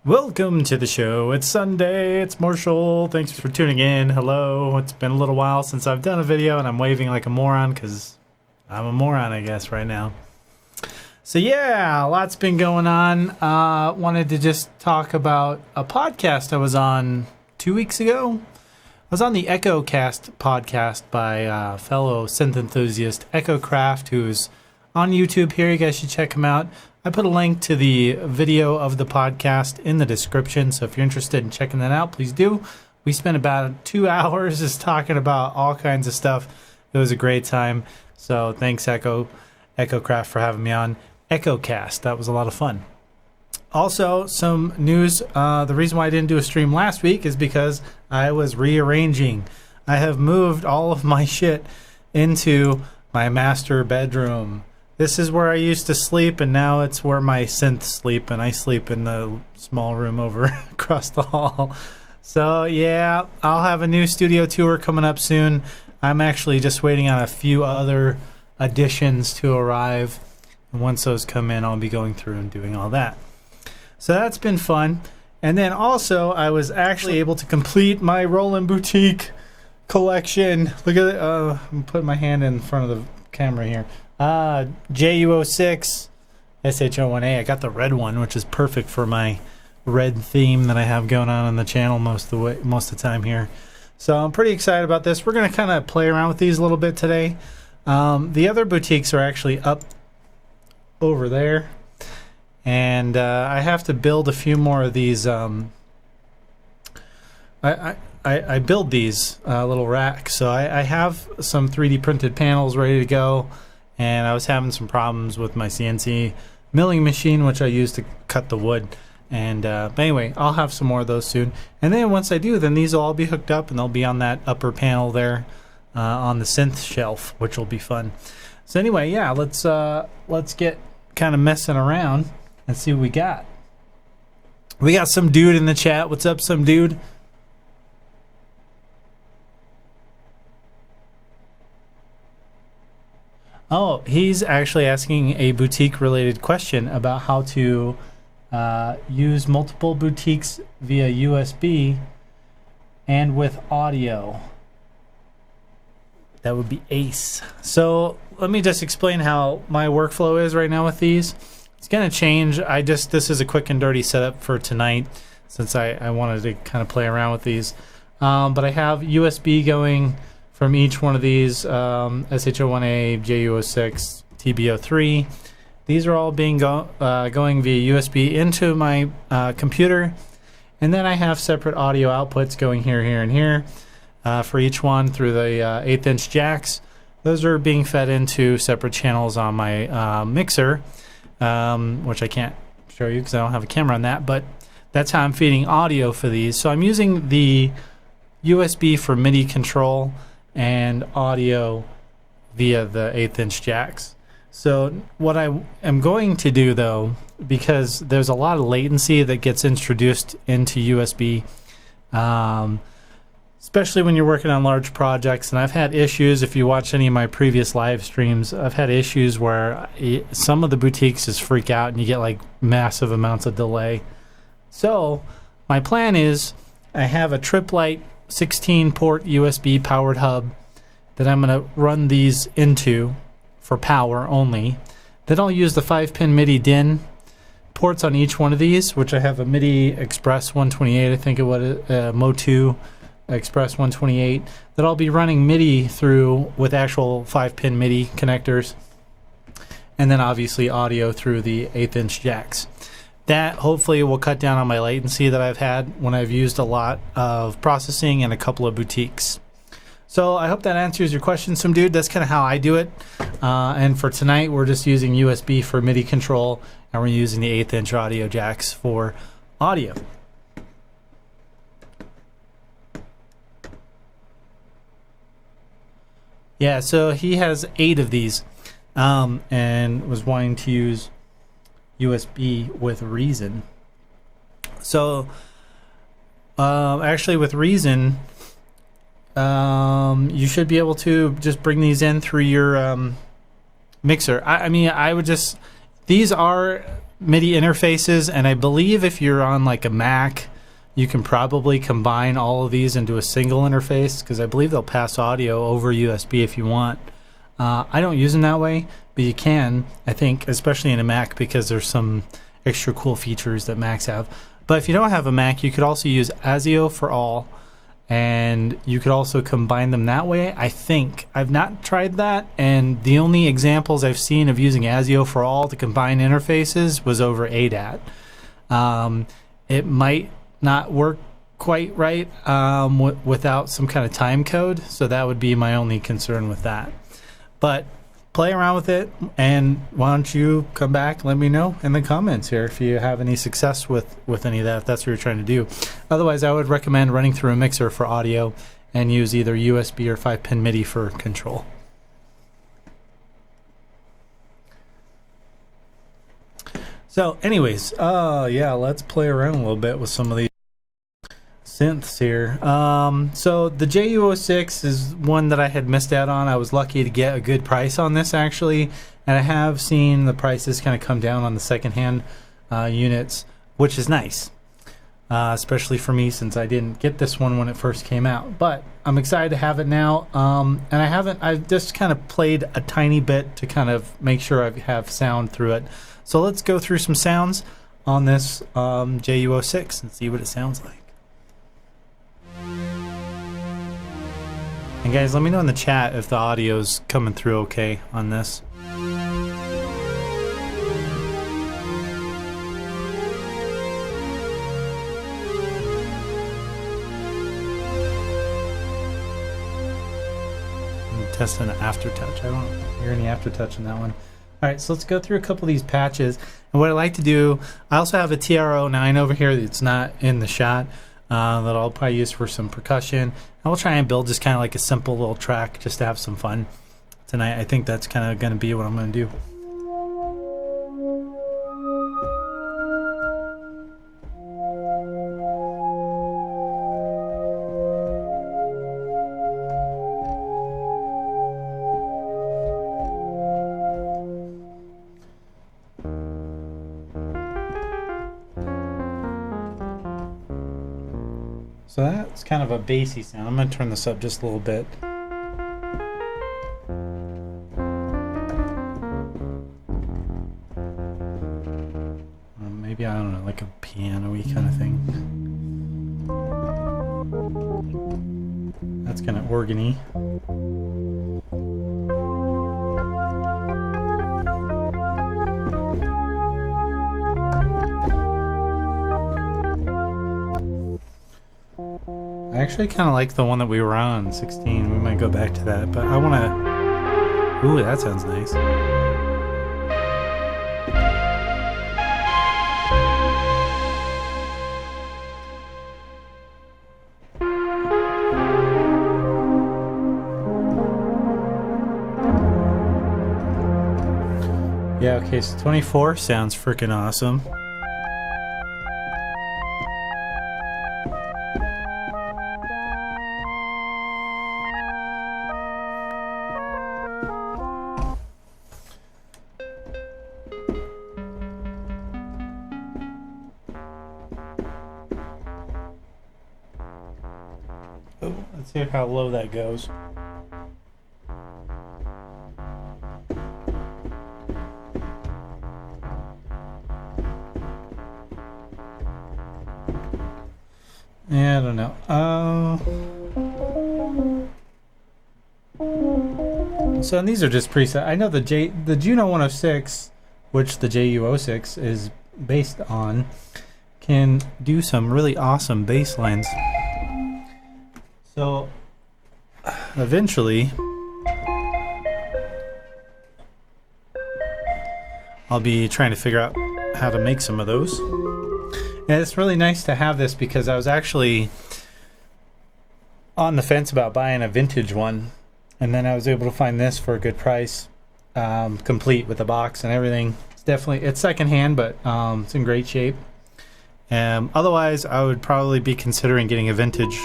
Welcome to the show. It's Sunday. It's Marshall. Thanks for tuning in. Hello. It's been a little while since I've done a video, and I'm waving like a moron because I'm a moron, I guess, right now. So yeah, a lot's been going on. Wanted to just talk about a podcast I was on 2 weeks ago. I was on the Echo Kast Podcast by fellow synth enthusiast Echo Kraft, who's on YouTube here. You guys should check him out. I put a link to the video of the podcast in the description, so if you're interested in checking that out, please do. We spent about 2 hours just talking about all kinds of stuff. It was a great time. So thanks, Echo Kraft, for having me on Echo Kast. That was a lot of fun. Also, some news. The reason why I didn't do a stream last week is because I was rearranging. I have moved all of my shit into my master bedroom. This is where I used to sleep, and now it's where my synths sleep, and I sleep in the small room over across the hall. So, yeah, I'll have a new studio tour coming up soon. I'm actually just waiting on a few other additions to arrive. And once those come in, I'll be going through and doing all that. So that's been fun. And then also, I was actually able to complete my Roland Boutique collection. Look at it. I'm putting my hand in front of the camera here. JU06 SH-01A. I got the red one, which is perfect for my red theme that I have going on the channel most of the time here. So I'm pretty excited about this. We're going to kind of play around with these a little bit today. The other boutiques are actually up over there, and I have to build a few more of these. I build these little racks, so I have some 3D printed panels ready to go. And I was having some problems with my CNC milling machine, which I use to cut the wood. And but anyway, I'll have some more of those soon. And then once I do, then these will all be hooked up, and they'll be on that upper panel there on the synth shelf, which will be fun. So anyway, yeah, let's get kind of messing around and see what we got. We got some dude in the chat. What's up, some dude? Oh, he's actually asking a boutique-related question about how to use multiple boutiques via USB and with audio. That would be ace. So let me just explain how my workflow is right now with these. It's going to change. This is a quick and dirty setup for tonight since I wanted to kind of play around with these. But I have USB going from each one of these, SH-01A, JU06, TB03. These are all being going via USB into my computer. And then I have separate audio outputs going here, here, and here for each one through the 1/8" jacks. Those are being fed into separate channels on my mixer, which I can't show you because I don't have a camera on that. But that's how I'm feeding audio for these. So I'm using the USB for MIDI control and audio via the 1/8" jacks. So what I am going to do, though, because there's a lot of latency that gets introduced into USB, especially when you're working on large projects, and I've had issues, if you watch any of my previous live streams, I've had issues where some of the boutiques just freak out and you get like massive amounts of delay. So my plan is I have a Triplite 16-port USB powered hub that I'm going to run these into for power only. Then I'll use the 5-pin MIDI DIN ports on each one of these, which I have a MIDI Express 128, I think it was Mo2 Express 128, that I'll be running MIDI through with actual 5-pin MIDI connectors, and then obviously audio through the 1/8" jacks. That hopefully will cut down on my latency that I've had when I've used a lot of processing in a couple of boutiques. So I hope that answers your question, some dude. That's kind of how I do it. And for tonight, we're just using USB for MIDI control, and we're using the 1/8" audio jacks for audio. Yeah, so he has 8 of these and was wanting to use USB with Reason. So actually with Reason, you should be able to just bring these in through your mixer. I mean, I would just, these are MIDI interfaces, and I believe if you're on like a Mac, you can probably combine all of these into a single interface, because I believe they'll pass audio over USB if you want. I don't use them that way, but you can, I think, especially in a Mac, because there's some extra cool features that Macs have. But if you don't have a Mac, you could also use ASIO for all, and you could also combine them that way. I think I've not tried that, and the only examples I've seen of using ASIO for all to combine interfaces was over ADAT. It might not work quite right without some kind of time code, so that would be my only concern with that. But play around with it, and why don't you come back, let me know in the comments here if you have any success with any of that, if that's what you're trying to do. Otherwise, I would recommend running through a mixer for audio and use either USB or 5-pin MIDI for control. So anyways, yeah, let's play around a little bit with some of these synths here. So the JU06 is one that I had missed out on. I was lucky to get a good price on this, actually, and I have seen the prices kind of come down on the secondhand units, which is nice, especially for me, since I didn't get this one when it first came out. But I'm excited to have it now, and I've just kind of played a tiny bit to kind of make sure I have sound through it. So let's go through some sounds on this JU06 and see what it sounds like. And guys, let me know in the chat if the audio's coming through okay on this. I'm testing an aftertouch. I don't hear any aftertouch in that one. Alright, so let's go through a couple of these patches. And what I like to do, I also have a TR-09 over here that's not in the shot. That I'll probably use for some percussion. And we'll try and build just kind of like a simple little track just to have some fun tonight. I think that's kind of going to be what I'm going to do. So that's kind of a bassy sound. I'm going to turn this up just a little bit. Maybe, I don't know, like a piano-y kind of thing. That's kind of organ-y. I actually kind of like the one that we were on, 16. We might go back to that, but I want to... Ooh, that sounds nice. Yeah, okay, so 24 sounds freaking awesome. Oh, let's see how low that goes. Yeah, I don't know. So and these are just preset. I know the Juno 106, which the JU06 is based on, can do some really awesome bass lines. So eventually I'll be trying to figure out how to make some of those. And it's really nice to have this because I was actually on the fence about buying a vintage one, and then I was able to find this for a good price, complete with the box and everything. It's secondhand, but it's in great shape. Otherwise, I would probably be considering getting a vintage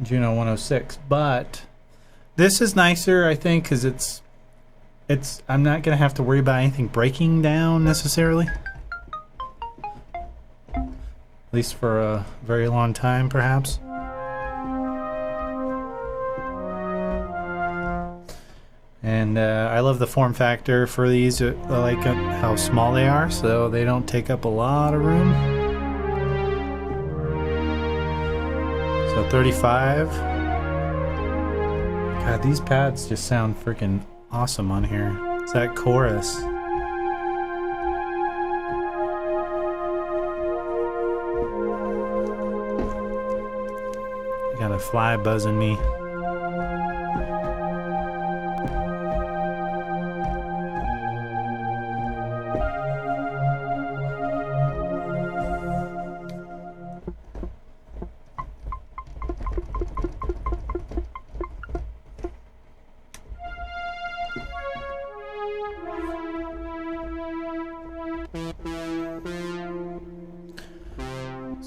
Juno 106, but this is nicer, I think, because it's I'm not gonna have to worry about anything breaking down necessarily. At least for a very long time, perhaps. And I love the form factor for these. I like how small they are, so they don't take up a lot of room. So 35. God, these pads just sound freaking awesome on here. It's that chorus. Got a fly buzzing me.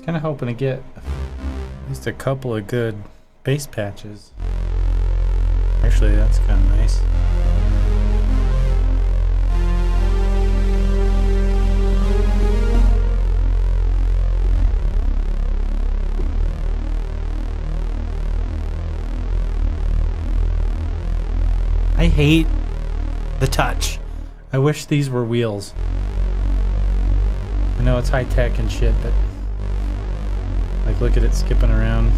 Kind of hoping to get at least a couple of good bass patches. Actually, that's kind of nice. I hate the touch. I wish these were wheels. I know it's high tech and shit, but like, look at it skipping around.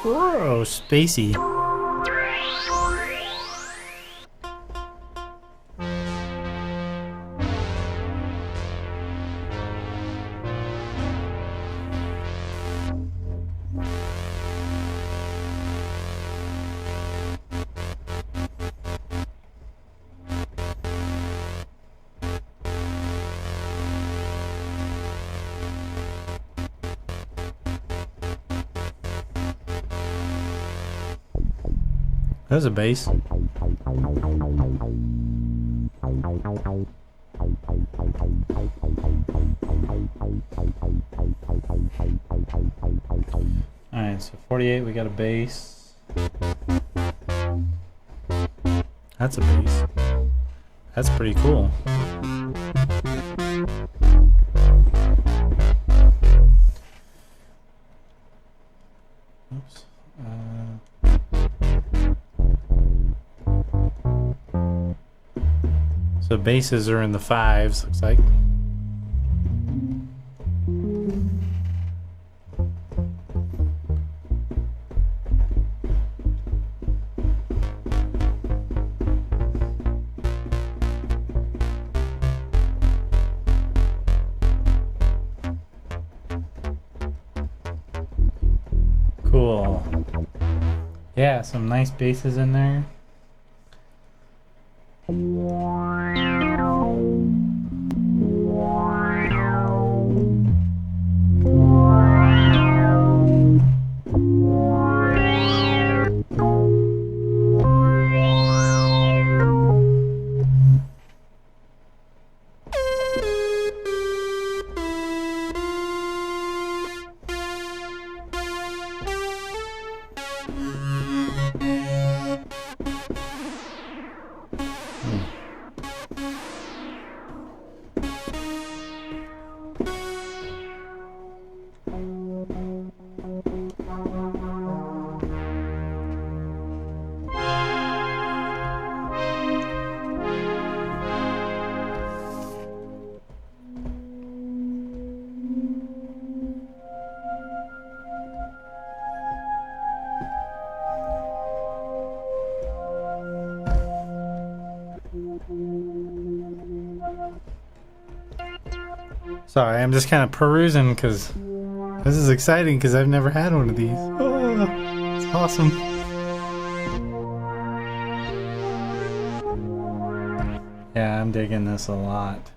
Whoa, spacey. There's a bass. Alright, so 48, we got a bass. That's a bass. That's pretty cool. Oops. So basses are in the 5s, looks like. Cool. Yeah, some nice basses in there. Sorry, I'm just kind of perusing because this is exciting because I've never had one of these. Oh, it's awesome. Yeah, I'm digging this a lot.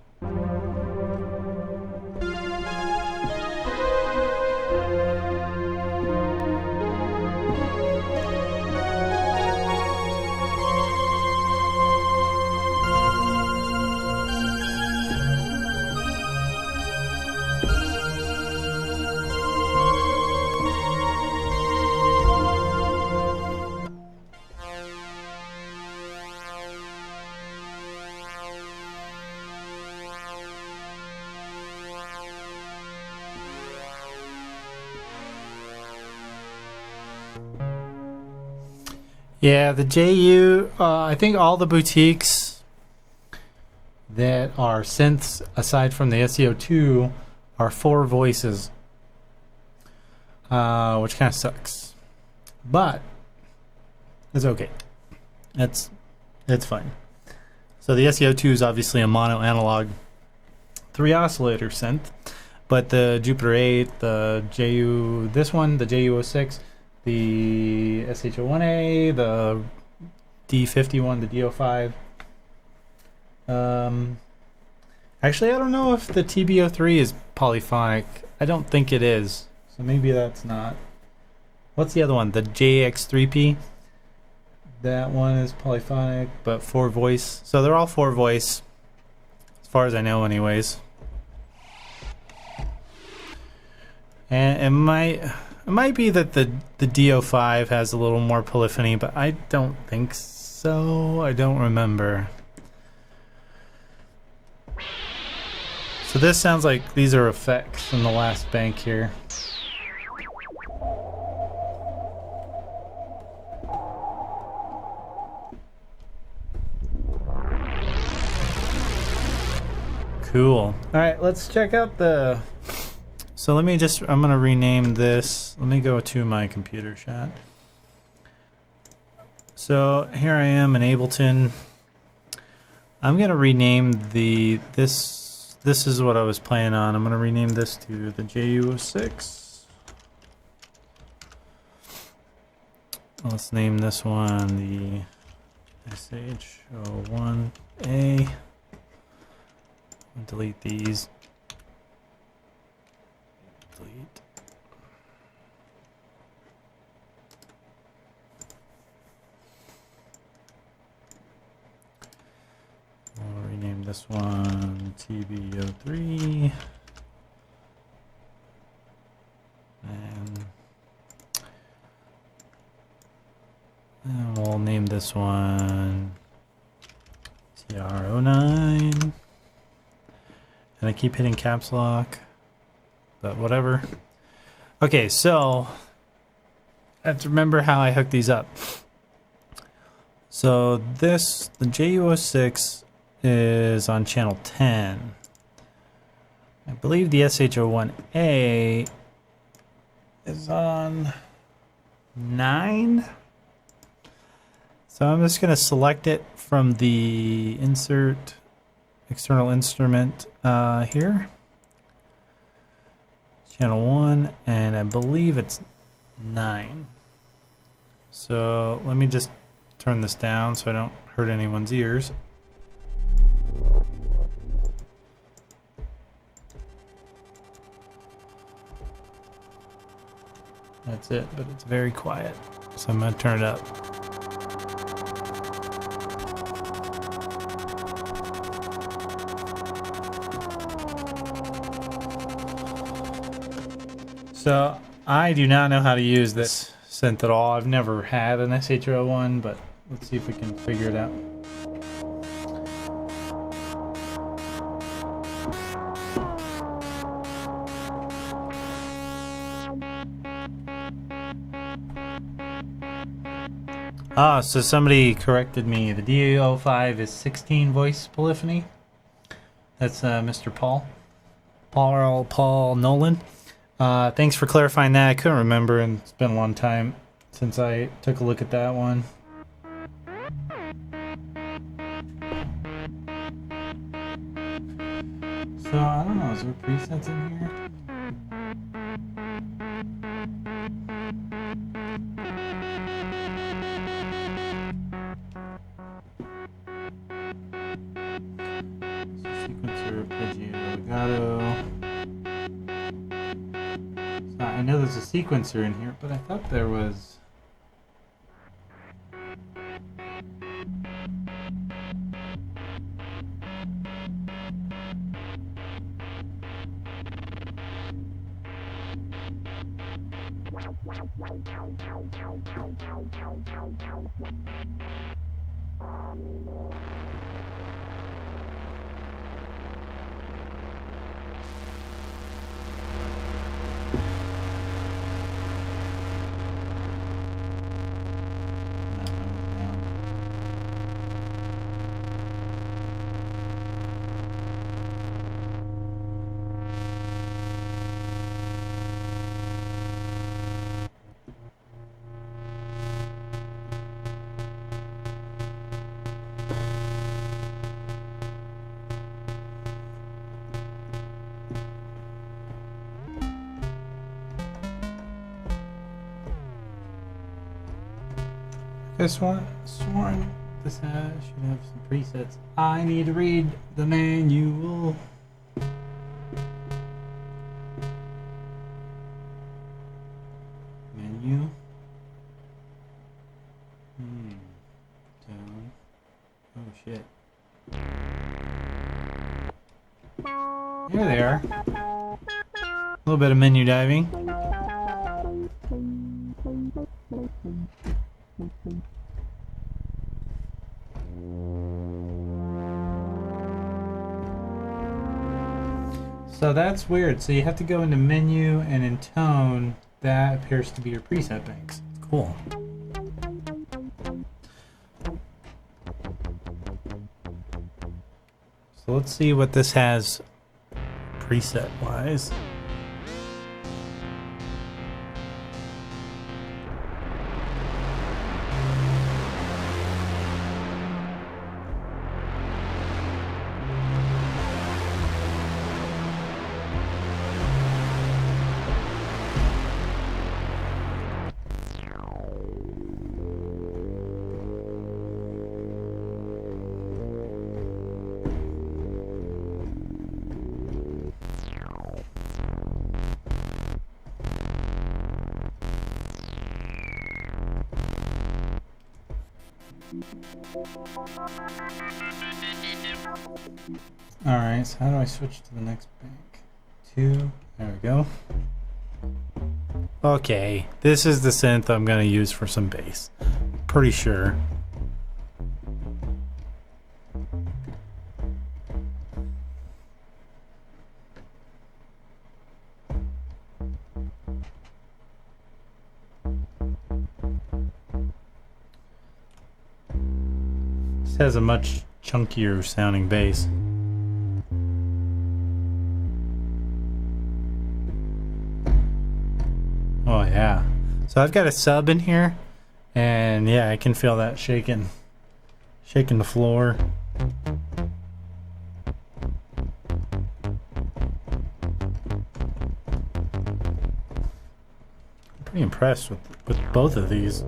Yeah, the JU, I think all the boutiques that are synths, aside from the SE-02, are 4 voices, which kind of sucks. But it's okay. It's fine. So the SE-02 is obviously a mono analog 3 oscillator synth, but the Jupiter 8, the JU, this one, the JU-06, the SH-01A, the D51, the D05. Actually, I don't know if the TB-03 is polyphonic. I don't think it is. So maybe that's not. What's the other one? The JX3P. That one is polyphonic, but 4 voice. So they're all 4 voice, as far as I know anyways. And it might be that the D05 has a little more polyphony, but I don't think so. I don't remember. So this sounds like these are effects in the last bank here. Cool. Alright, let's check out the... So I'm going to rename this. Let me go to my computer shot. So here I am in Ableton. I'm going to rename this is what I was playing on. I'm going to rename this to the JU-06. Let's name this one the SH-01A. Delete these. Delete. We'll rename this one TB-03. And we'll name this one TR-09. And I keep hitting caps lock, but whatever. Okay, so I have to remember how I hook these up. So the JU-06 is on channel 10. I believe the SH-01A is on 9. So I'm just going to select it from the insert external instrument here, channel 1, and I believe it's 9. So let me just turn this down so I don't hurt anyone's ears. That's it, but it's very quiet, so I'm going to turn it up. So I do not know how to use this synth at all. I've never had an SH-01, but let's see if we can figure it out. So somebody corrected me. The D05 is 16 voice polyphony. That's Mr. Paul Nolan. Thanks for clarifying that. I couldn't remember, and it's been a long time since I took a look at that one. So, I don't know, is there presets in here? Sequencer, arpeggio, legato. I know there's a sequencer in here, but I thought there was... Could have sworn this should have some presets. I need to read the manual. Menu. Tone. Oh shit. Here they are. A little bit of menu diving. So that's weird. So you have to go into menu, and in tone, that appears to be your preset banks. Cool. So let's see what this has preset wise. Alright, so how do I switch to the next bank? 2, there we go. Okay, this is the synth I'm going to use for some bass. Pretty sure. This has a much chunkier sounding bass. Oh yeah. So I've got a sub in here, and yeah, I can feel that shaking the floor. I'm pretty impressed with both of these.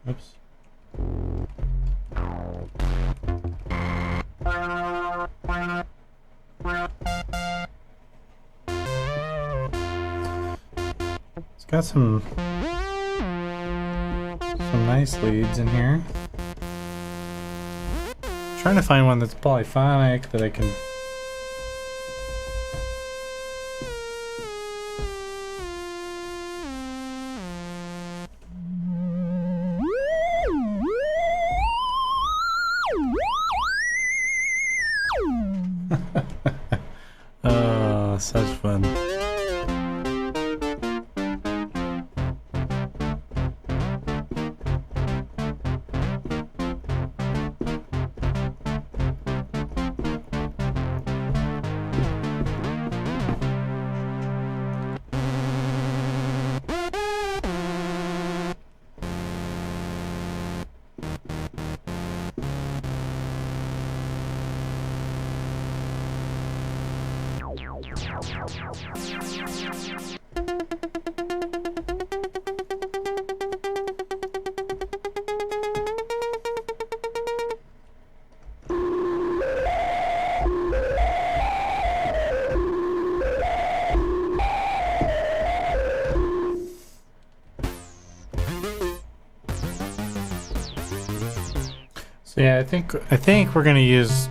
Oops. It's got some nice leads in here. Trying to find one that's polyphonic that I can oh, such fun. So yeah, I think we're gonna use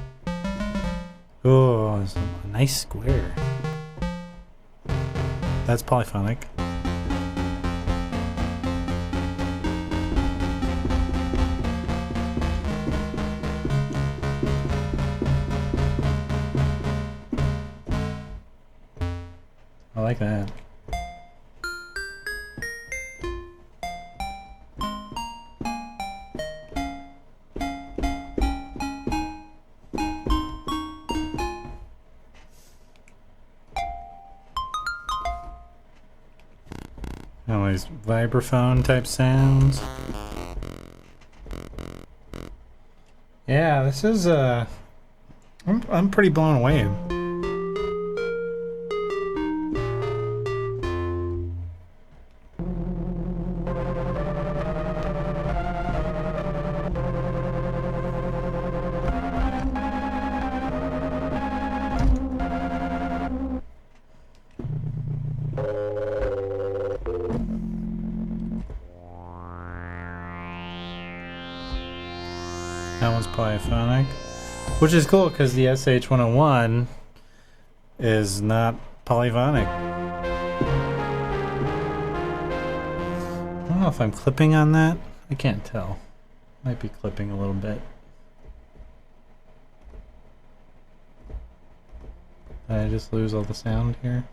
a nice square. That's polyphonic. I like that. of these vibraphone type sounds. Yeah, this is I'm pretty blown away. That one's polyphonic, which is cool because the SH-01 is not polyphonic. I don't know if I'm clipping on that. I can't tell. Might be clipping a little bit. Did I just lose all the sound here?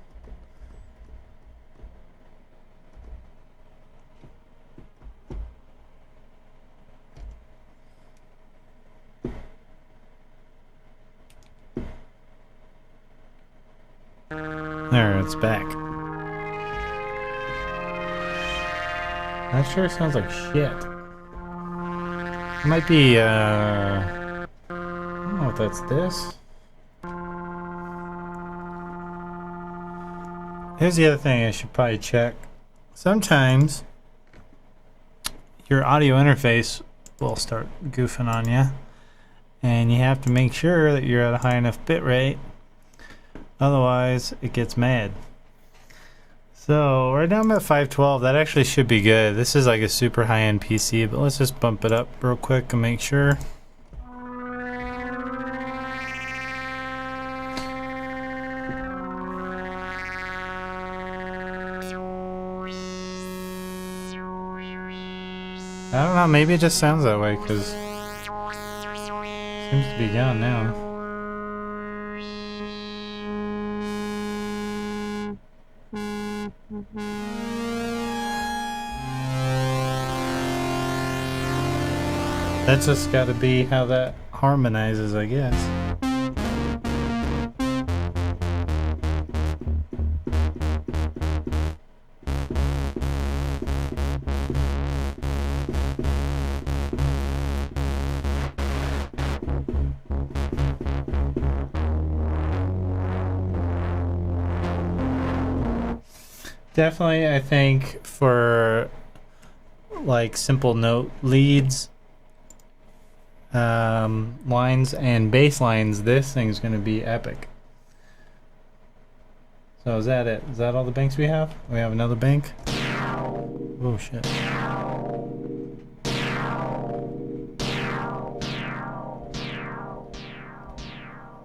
There, it's back. That sure sounds like shit. It might be, I don't know if that's this. Here's the other thing I should probably check. Sometimes your audio interface will start goofing on you, and you have to make sure that you're at a high enough bit rate. Otherwise, it gets mad. So, right now I'm at 512. That actually should be good. This is like a super high-end PC, but let's just bump it up real quick and make sure. I don't know, maybe it just sounds that way, because it seems to be gone now. That's just gotta be how that harmonizes, I guess. Definitely, I think for like simple note leads, lines and bass lines, this thing's going to be epic. So is that it? Is that all the banks we have? We have another bank? Oh shit.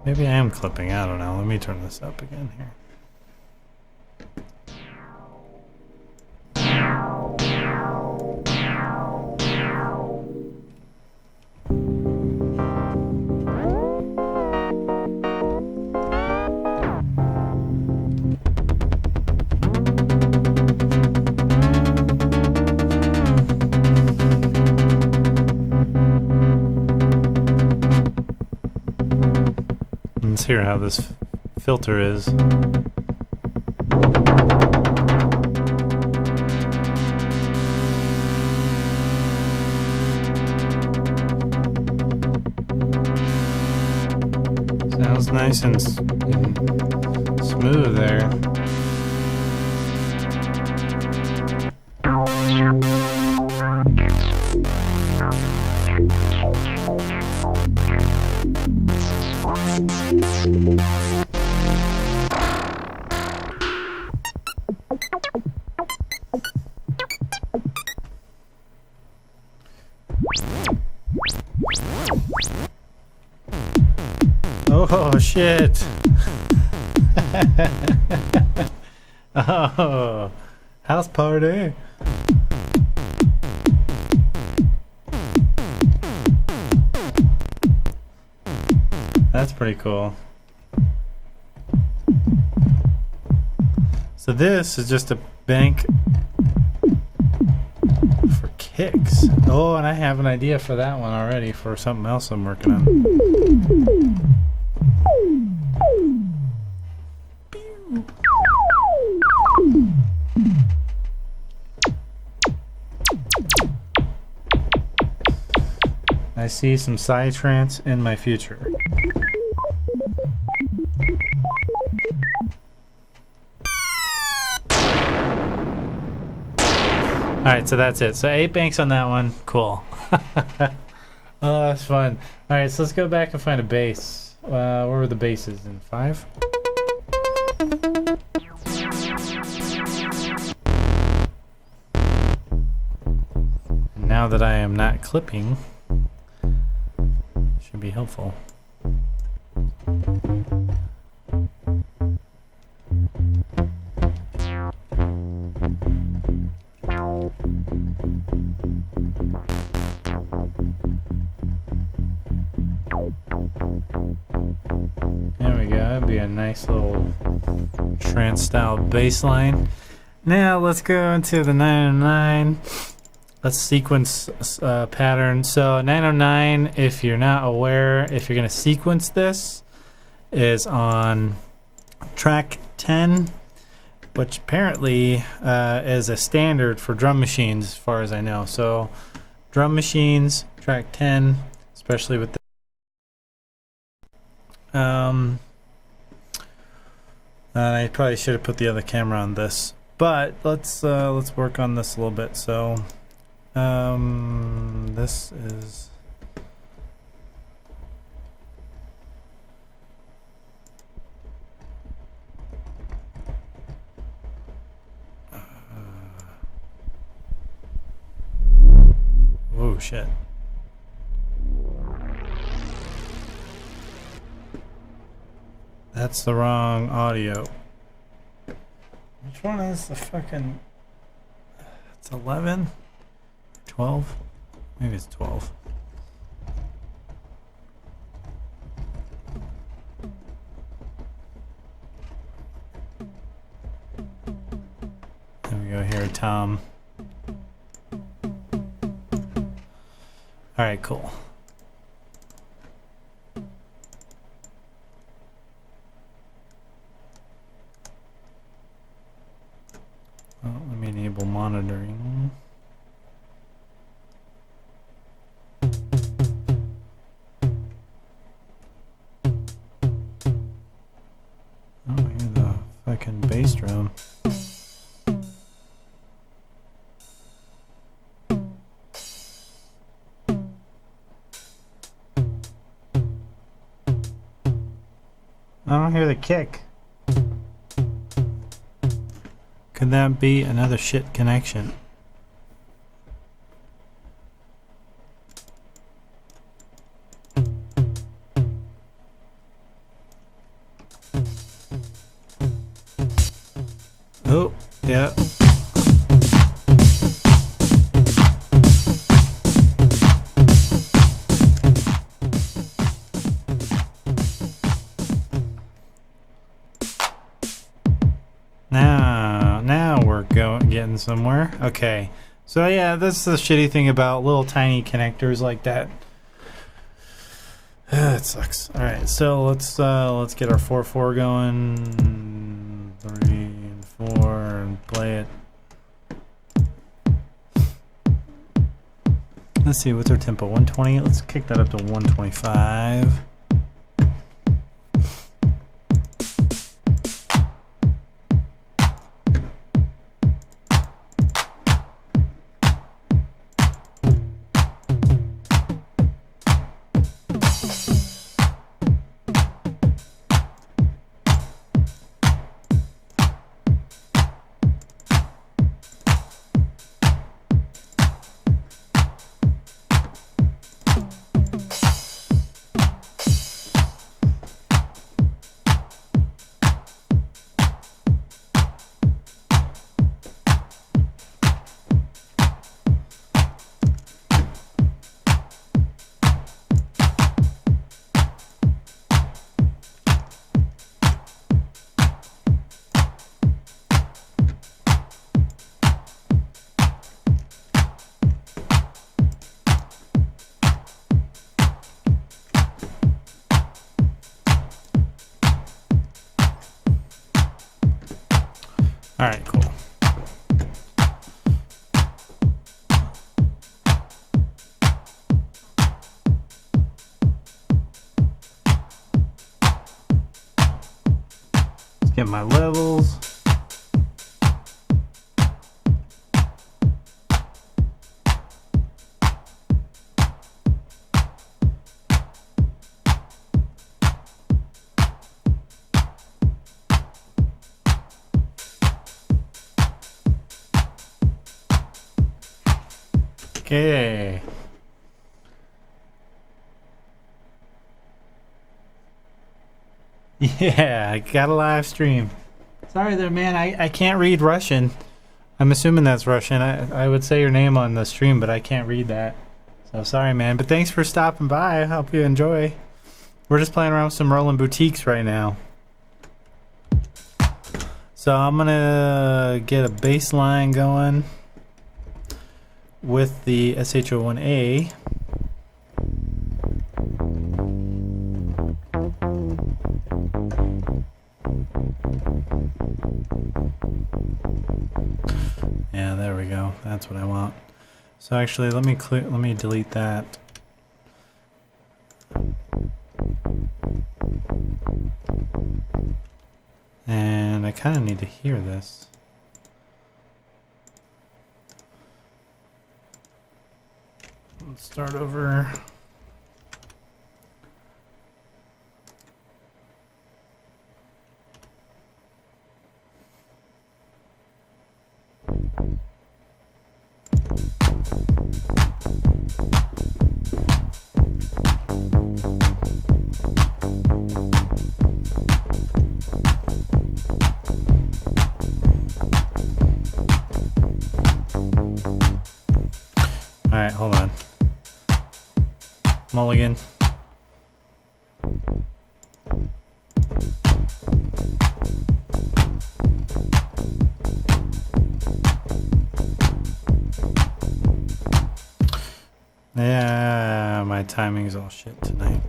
Maybe I am clipping, I don't know. Let me turn this up again here. Let's hear how this filter is. Sounds nice and smooth there. Oh shit. Oh, house party. That's pretty cool. So this is just a bank for kicks. Oh, and I have an idea for that one already for something else I'm working on. I see some psytrance in my future. Alright, so that's it. So 8 banks on that one. Cool. Oh, that's fun. Alright, so let's go back and find a bass. Where were the basses? In 5? Now that I am not clipping, should be helpful. There we go. That'd be a nice little trance style bass line. Now let's go into the 909. Let's sequence pattern. So 909, if you're not aware, if you're going to sequence this, is on track 10, which apparently is a standard for drum machines as far as I know. So drum machines, track 10, especially with the I probably should have put the other camera on this, but let's work on this a little bit. So this is oh shit. That's the wrong audio. Which one is the fucking... It's 11? 12? Maybe it's 12. There we go here, Tom. Alright, cool. Well, let me enable monitoring. Oh, here's the fucking bass drum. I don't hear the kick. Could that be another shit connection? Oh, yeah. Now we're getting somewhere. Okay, so yeah, that's the shitty thing about little tiny connectors like that. It sucks. All right, so let's get our 4/4 going, 3 and 4, and play it. Let's see, what's our tempo? 120. Let's kick that up to 125. Get my levels. Okay. Yeah, I got a live stream. Sorry there, man. I can't read Russian. I'm assuming that's Russian. I would say your name on the stream, but I can't read that. So sorry, man. But thanks for stopping by. I hope you enjoy. We're just playing around with some Roland Boutiques right now. So I'm going to get a bass line going with the SH-01A. Yeah, there we go. That's what I want. So actually, let me delete that. And I kind of need to hear this. Let's start over. Alright, hold on. Mulligan. Yeah, my timing's all shit tonight.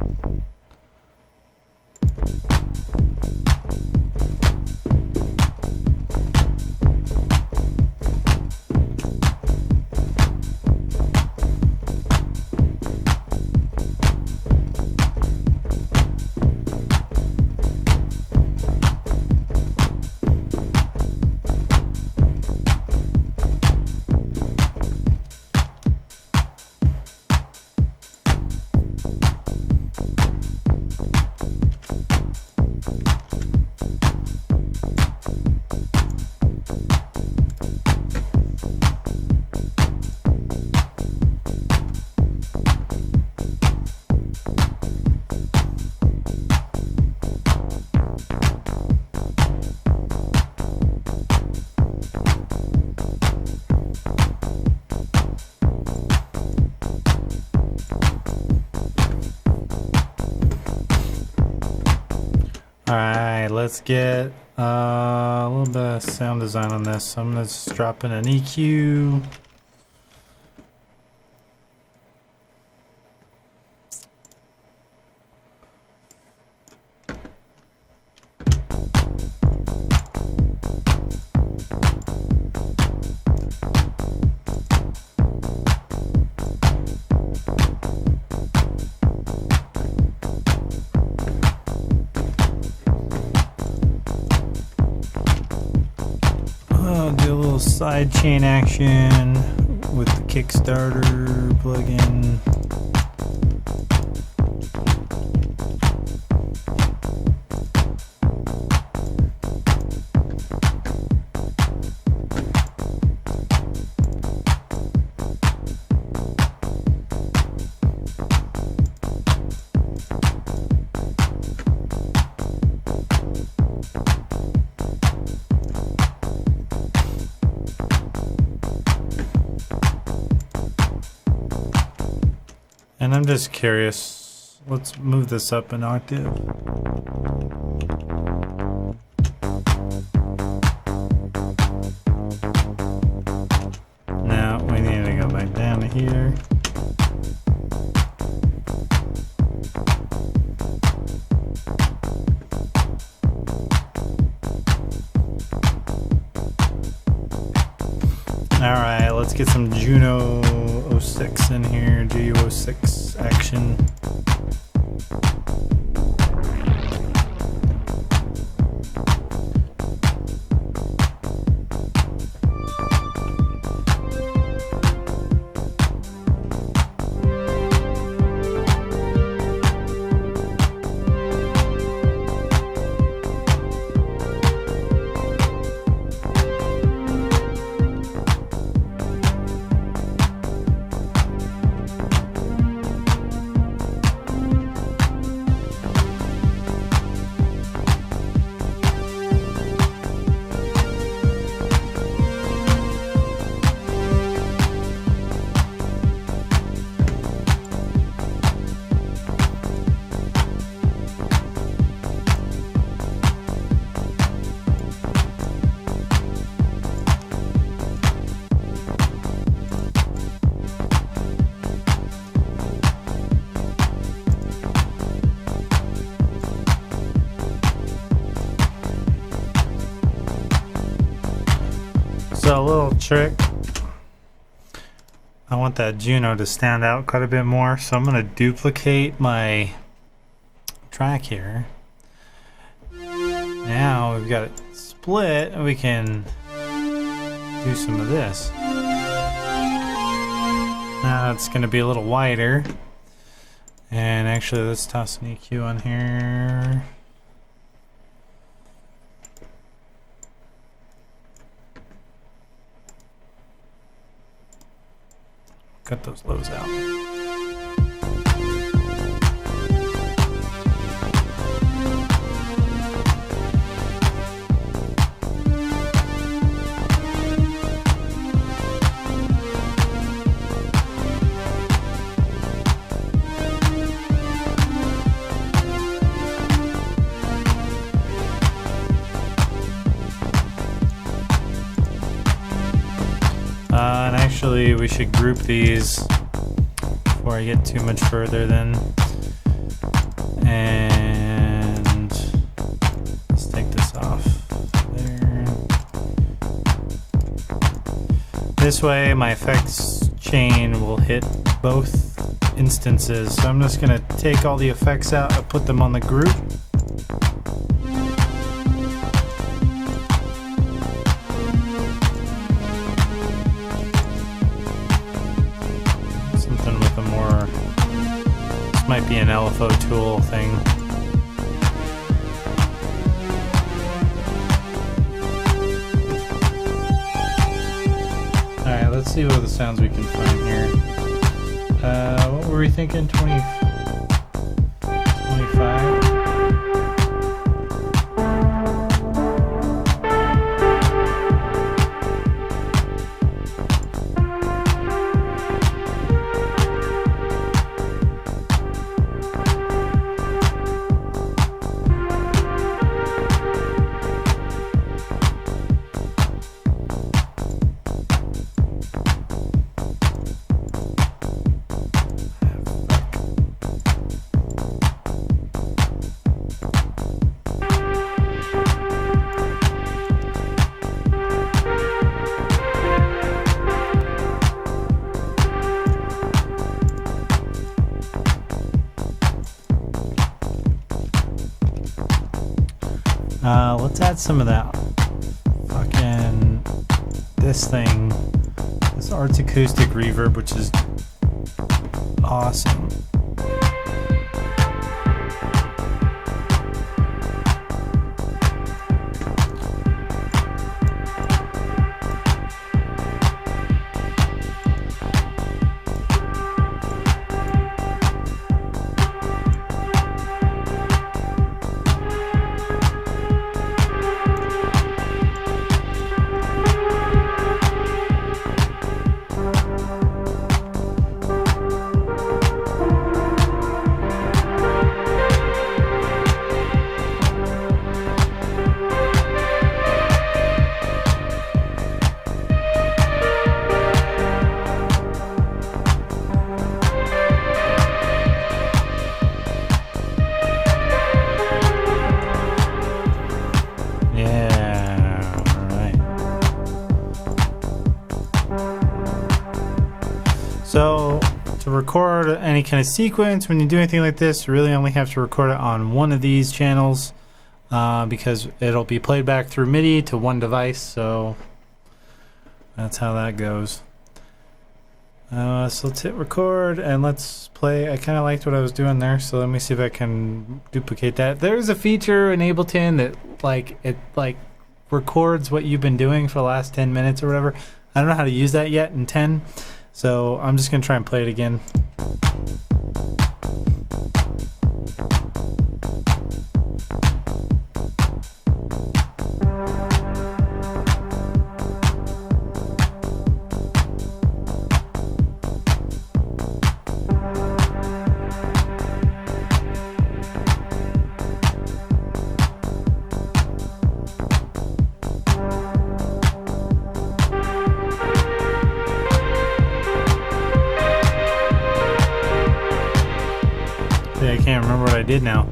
Alright, let's get a little bit of sound design on this. So I'm going to just drop in an EQ. Do a little side chain action with the Kickstarter plugin. And I'm just curious, let's move this up an octave. Now we need to go back down to here. Alright, let's get some Juno 06 in here, GU06 action. So a little trick. I want that Juno to stand out quite a bit more, so I'm going to duplicate my track here. Now we've got it split, and we can do some of this. Now it's going to be a little wider. And actually, let's toss an EQ on here. Cut those lows out. And actually, we should group these before I get too much further then. And let's take this off there. This way, my effects chain will hit both instances. So I'm just going to take all the effects out and put them on the group. Might be an LFO tool thing. Alright, let's see what the sounds we can find here. What were we thinking? 25? Let's add some of that fucking this thing, this Arts Acoustic reverb, which is awesome. So to record any kind of sequence, when you do anything like this, you really only have to record it on one of these channels because it'll be played back through MIDI to one device. So that's how that goes. So let's hit record and let's play. I kind of liked what I was doing there, so let me see if I can duplicate that. There's a feature in Ableton that it records what you've been doing for the last 10 minutes or whatever. I don't know how to use that yet in 10. So I'm just going to try and play it again. I can't remember what I did now.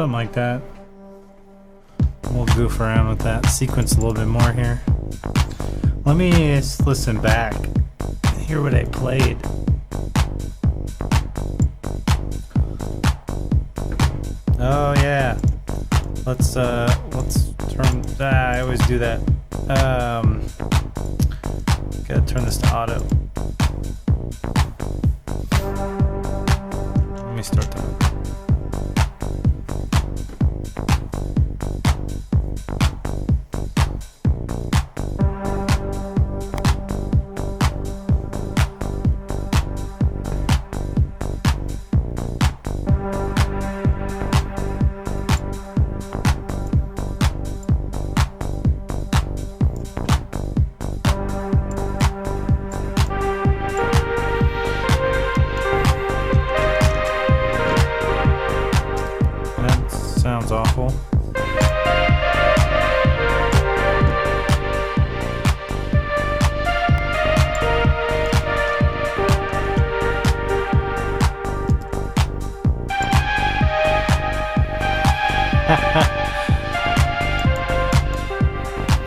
Something like that. We'll goof around with that sequence a little bit more here. Let me just listen back and hear what I played. Oh yeah. Let's turn. I always do that. Gotta turn this to auto. Let me start that. Sounds awful.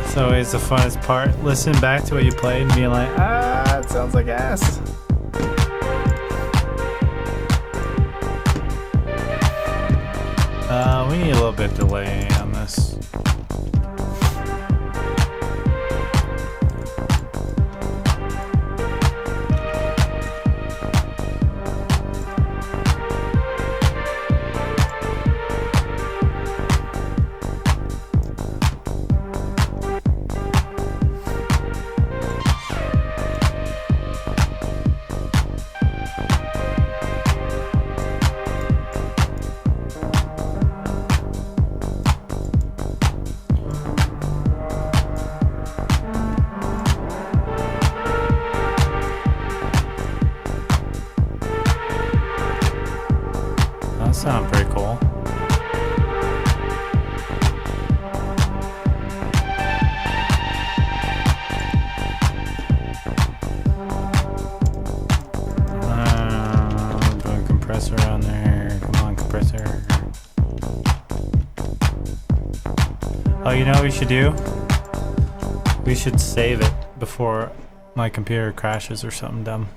It's always the funnest part. Listen back to what you played and being like, it sounds like ass. We need a little bit of delay on this. That sounds pretty cool. Put a compressor on there. Come on, compressor. Oh, you know what we should do? We should save it before my computer crashes or something dumb.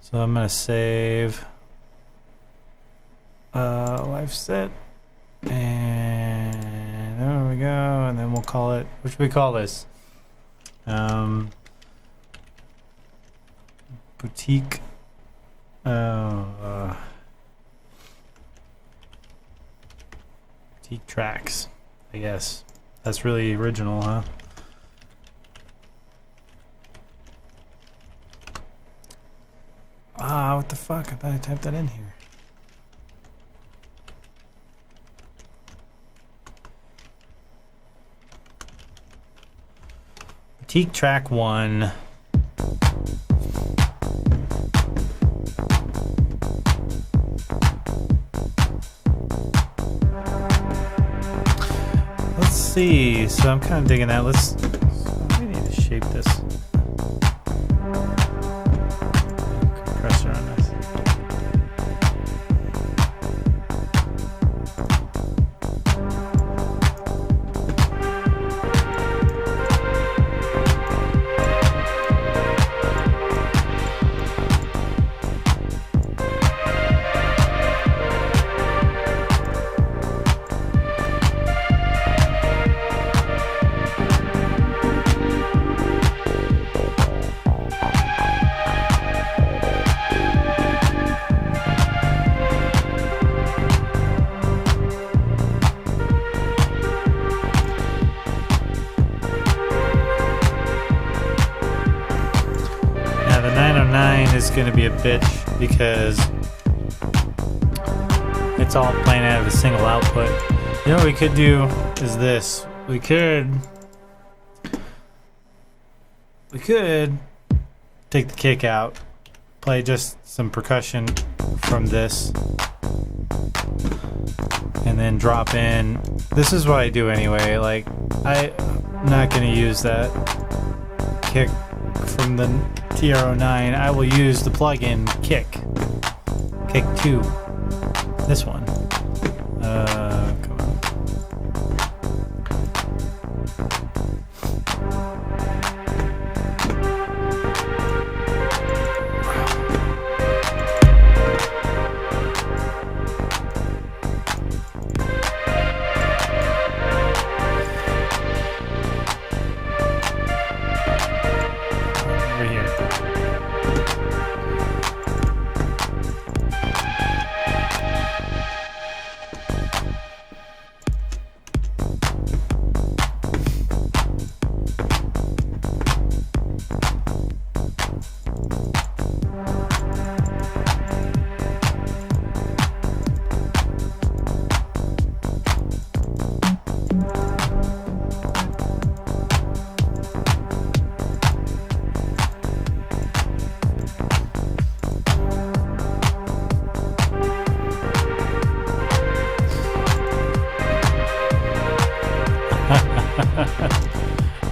So I'm gonna save live set, and there we go, and then we'll call it, what should we call this? Boutique Boutique tracks, I guess. That's really original, huh? What the fuck? I thought I typed that in here. Boutique track 1. Let's see. So I'm kind of digging that. We need to shape this. Compressor on this. Is going to be a bitch because it's all playing out of a single output. You know what we could do is this. We could take the kick out, play just some percussion from this, and then drop in. This is what I do anyway. Like, I'm not going to use that kick from the TR-09. I will use the plugin kick 2, this one.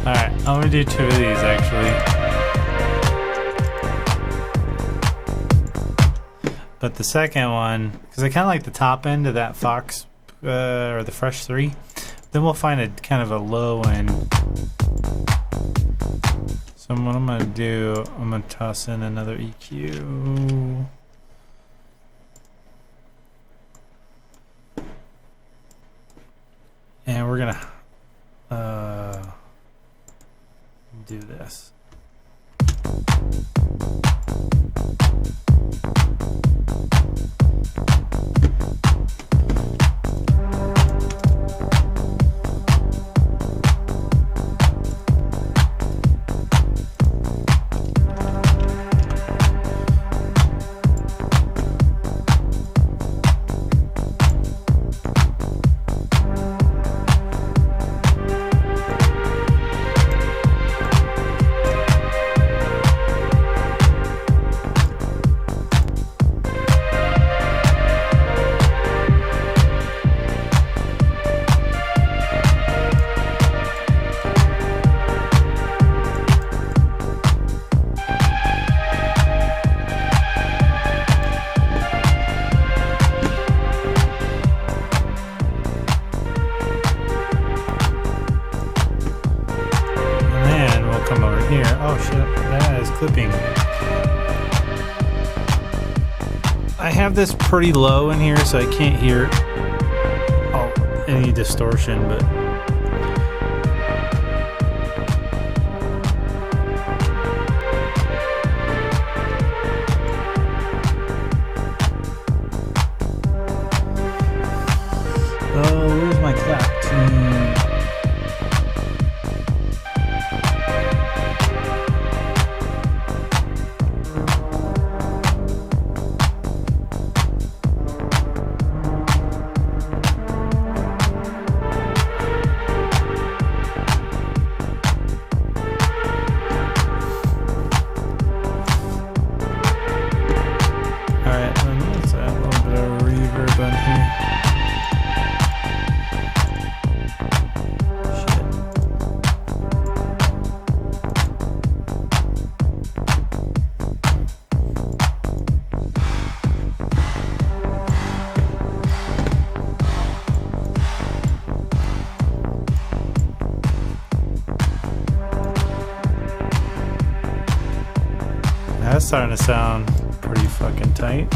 Alright, I'm gonna do 2 of these actually. But the second one, because I kind of like the top end of that Fox or the Fresh 3, then we'll find a kind of a low end. So what I'm gonna do, I'm gonna toss in another EQ. And we're gonna do this. I have this pretty low in here, so I can't hear any distortion, but where's my clap tune? That's starting to sound pretty fucking tight.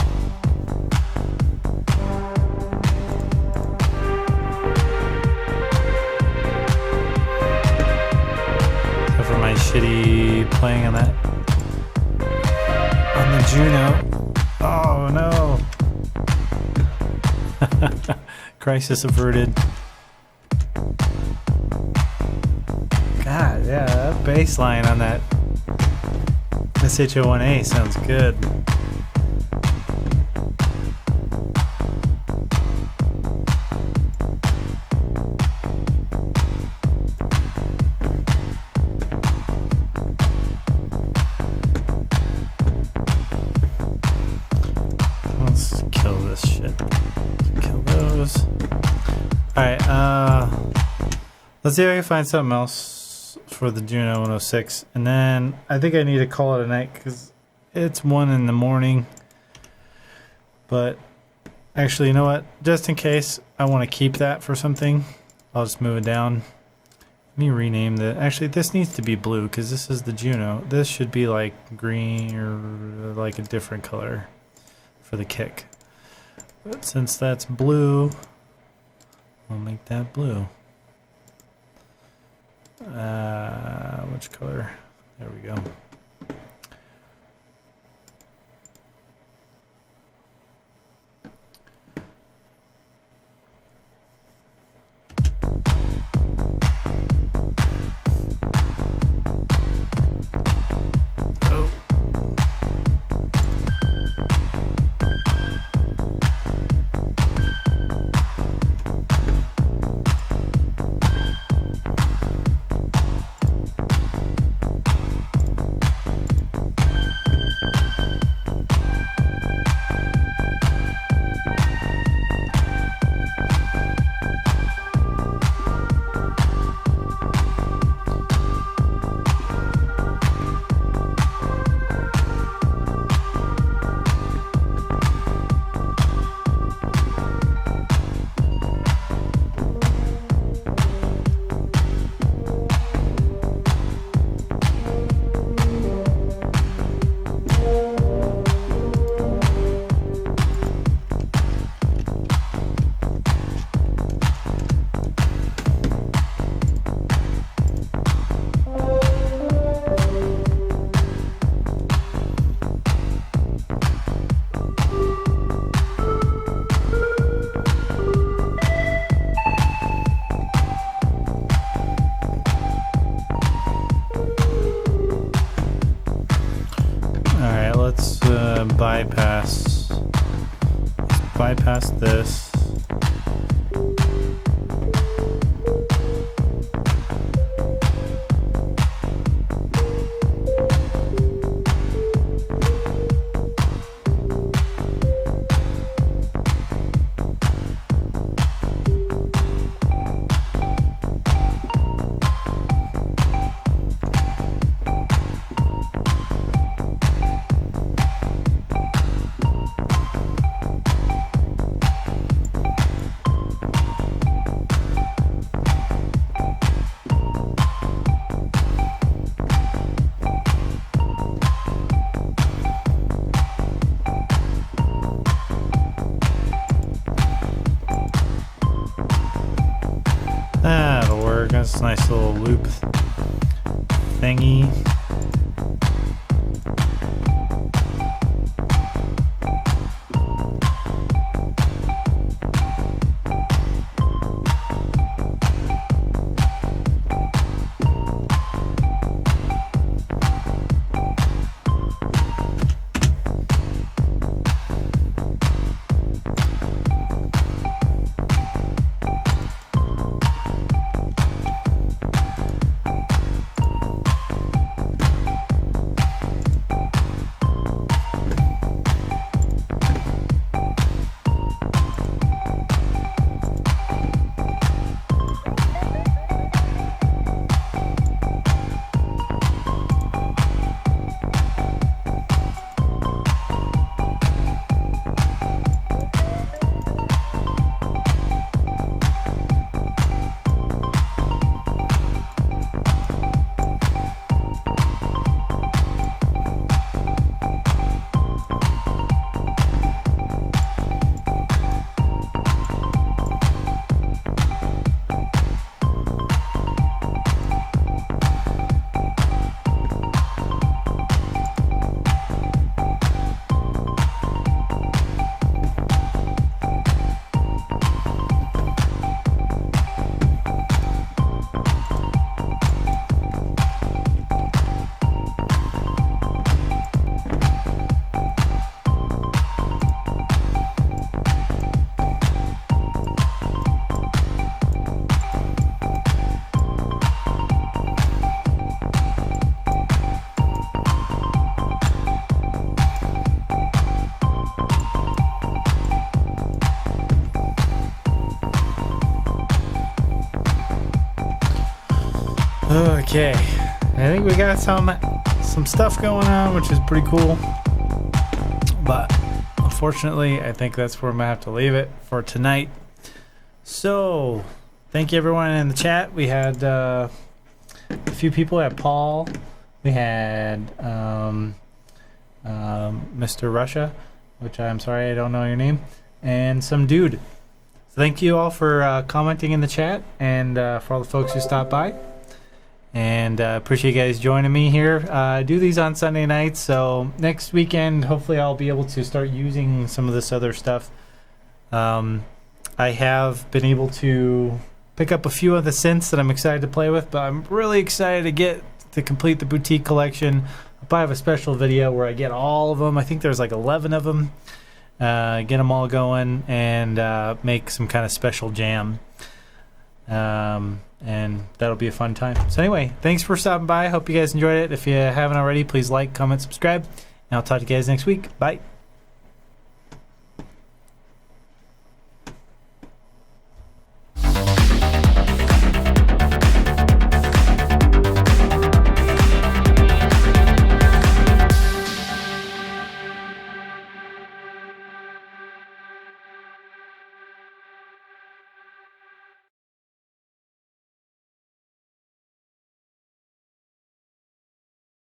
Except for my shitty playing on that. On the Juno. Oh no. Crisis averted. God, yeah, that bass line on that SH-01A sounds good. Let's kill this shit. Kill those. Alright, let's see if I can find something else for the Juno 106, and then I think I need to call it a night because it's 1 in the morning. But actually, you know what, just in case I want to keep that for something, I'll just move it down. Let me rename the, actually this needs to be blue because this is the Juno. This should be like green or like a different color for the kick, but since that's blue, I'll make that blue. Which color? There we go. let's bypass this. That'll work. That's a nice little loop thingy. Okay, I think we got some stuff going on, which is pretty cool. But unfortunately, I think that's where I'm gonna have to leave it for tonight. So, thank you everyone in the chat. We had a few people. We had Paul. We had Mr. Russia, which I'm sorry I don't know your name, and some dude. So thank you all for commenting in the chat, and for all the folks who stopped by. And appreciate you guys joining me here. I do these on Sunday nights, so next weekend, hopefully I'll be able to start using some of this other stuff. I have been able to pick up a few of the synths that I'm excited to play with, but I'm really excited to complete the Boutique collection. I'll probably have a special video where I get all of them. I think there's like 11 of them. Get them all going and make some kind of special jam. And that'll be a fun time. So anyway, thanks for stopping by. Hope you guys enjoyed it. If you haven't already, please like, comment, subscribe, and I'll talk to you guys next week. Bye.